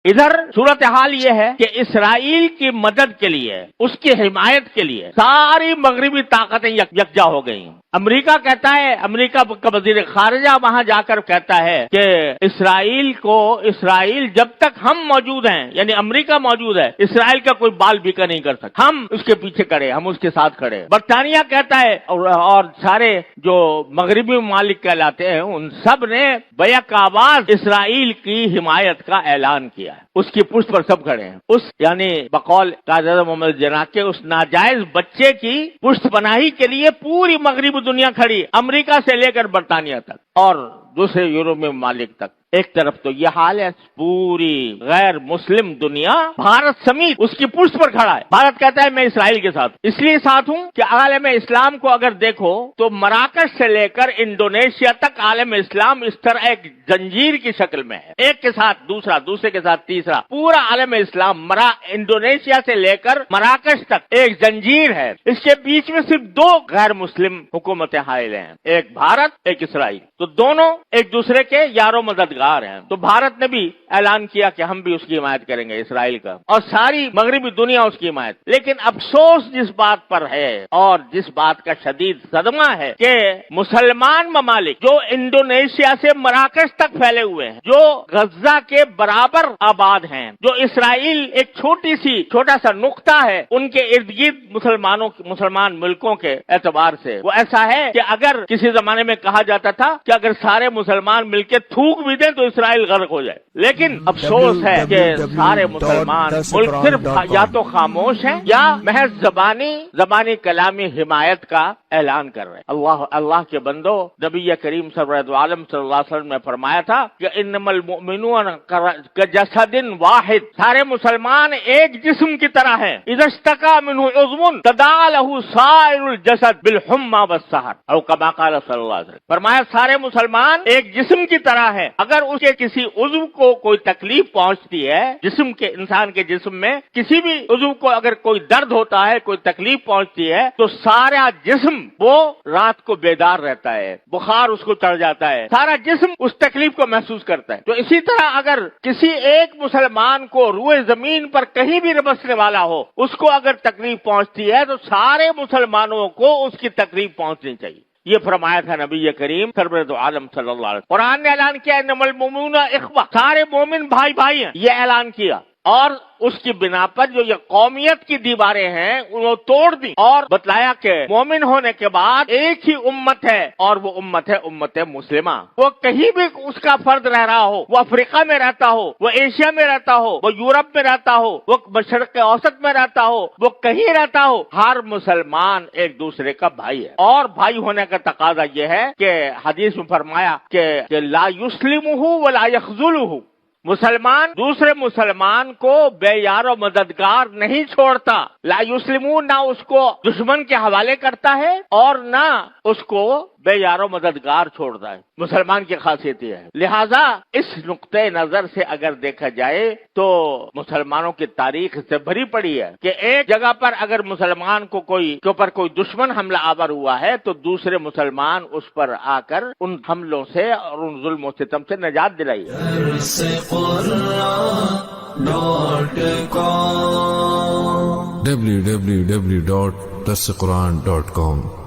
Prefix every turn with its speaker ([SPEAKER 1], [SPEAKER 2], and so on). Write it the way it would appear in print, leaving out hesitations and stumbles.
[SPEAKER 1] ادھر صورتحال یہ ہے کہ اسرائیل کی مدد کے لیے، اس کی حمایت کے لیے ساری مغربی طاقتیں یکجا ہو گئی. امریکہ کہتا ہے، امریکہ کا وزیر خارجہ وہاں جا کر کہتا ہے کہ اسرائیل جب تک ہم موجود ہیں، یعنی امریکہ موجود ہے، اسرائیل کا کوئی بال بیکا نہیں کر سکتا. ہم اس کے پیچھے کھڑے، ہم اس کے ساتھ کھڑے. برطانیہ کہتا ہے اور سارے جو مغربی ممالک کہلاتے ہیں ان سب نے بیک آواز اسرائیل کی حمایت کا اعلان کیا ہے. اس کی پشت پر سب کھڑے ہیں. اس یعنی بقول قائد اعظم محمد جناح کے اس ناجائز بچے کی پشت پناہی کے لیے پوری مغربی دنیا کھڑی، امریکہ سے لے کر برطانیہ تک اور دوسرے یورپی ممالک تک. ایک طرف تو یہ حال ہے، پوری غیر مسلم دنیا بھارت سمیت اس کی پشت پر کھڑا ہے. بھارت کہتا ہے میں اسرائیل کے ساتھ، اس لیے ساتھ ہوں کہ عالم اسلام کو اگر دیکھو تو مراکش سے لے کر انڈونیشیا تک عالم اسلام اس طرح ایک زنجیر کی شکل میں ہے، ایک کے ساتھ دوسرا، دوسرے کے ساتھ تیسرا. پورا عالم اسلام انڈونیشیا سے لے کر مراکش تک ایک زنجیر ہے. اس کے بیچ میں صرف دو غیر مسلم حکومتیں حائل ہیں، ایک بھارت، ایک اسرائیل. تو دونوں ایک دوسرے کے یارو مددگار ہیں. تو بھارت نے بھی اعلان کیا کہ ہم بھی اس کی حمایت کریں گے، اسرائیل کا، اور ساری مغربی دنیا اس کی حمایت. لیکن افسوس جس بات پر ہے اور جس بات کا شدید صدمہ ہے کہ مسلمان ممالک جو انڈونیشیا سے مراکش تک پھیلے ہوئے ہیں، جو غزہ کے برابر آباد ہیں، جو اسرائیل ایک چھوٹا سا نقطہ ہے ان کے ارد گرد مسلمان ملکوں کے اعتبار سے، وہ ایسا ہے کہ اگر کسی زمانے میں کہا جاتا تھا کہ اگر سارے مسلمان مل کے تھوک بھی دیں تو اسرائیل غرق ہو جائے. لیکن افسوس ہے کہ سارے مسلمان ملک صرف یا تو خاموش ہیں یا محض زبانی کلامی حمایت کا اعلان کر رہے ہیں. اللہ کے بندو، نبی کریم سرورت عالم صلی اللہ علیہ وسلم نے فرمایا تھا کہ انما المؤمنون کجسد واحد، سارے مسلمان ایک جسم کی طرح ہیں. اذا اشتکا منہ عضو تداعی لہ سائر الجسد بالحمى والسہر، او کما قال صلی اللہ علیہ وسلم. فرمایا سارے مسلمان ایک جسم کی طرح ہیں، اگر اس کے کسی عضو کو کوئی تکلیف پہنچتی ہے، انسان کے جسم میں کسی بھی عضو کو اگر کوئی درد ہوتا ہے، کوئی تکلیف پہنچتی ہے، تو سارا جسم وہ رات کو بیدار رہتا ہے، بخار اس کو چڑھ جاتا ہے، سارا جسم اس تکلیف کو محسوس کرتا ہے. تو اسی طرح اگر کسی ایک مسلمان کو روئے زمین پر کہیں بھی بسنے والا ہو، اس کو اگر تکلیف پہنچتی ہے تو سارے مسلمانوں کو اس کی تکلیف پہنچنی چاہیے. یہ فرمایا تھا نبی کریم سرورت عالم صلی اللہ علیہ وسلم. قرآن نے اعلان کیا انما المؤمنون اخوہ، سارے مومن بھائی ہیں، یہ اعلان کیا. اور اس کی بنا پر جو یہ قومیت کی دیواریں ہیں انہوں توڑ دی اور بتلایا کہ مومن ہونے کے بعد ایک ہی امت ہے اور وہ امت ہے امت مسلمہ. وہ کہیں بھی اس کا فرد رہ رہا ہو، وہ افریقہ میں رہتا ہو، وہ ایشیا میں رہتا ہو، وہ یورپ میں رہتا ہو، وہ مشرق اوسط میں رہتا ہو، وہ کہیں رہتا ہو، ہر مسلمان ایک دوسرے کا بھائی ہے. اور بھائی ہونے کا تقاضا یہ ہے کہ حدیث میں فرمایا کہ لا یسلمہ ولا یخذلہ، مسلمان دوسرے مسلمان کو بے یار و مددگار نہیں چھوڑتا. لا یسلمون، نہ اس کو دشمن کے حوالے کرتا ہے اور نہ اس کو بے یار و مددگار چھوڑتا ہے. مسلمان کی خاصیت یہ ہے. لہذا اس نقطۂ نظر سے اگر دیکھا جائے تو مسلمانوں کی تاریخ سے بھری پڑی ہے کہ ایک جگہ پر اگر مسلمان کو کے اوپر کوئی دشمن حملہ آور ہوا ہے تو دوسرے مسلمان اس پر آ کر ان حملوں سے اور ان ظلم و ستم سے نجات دلائی ہے.
[SPEAKER 2] www.darsequran.com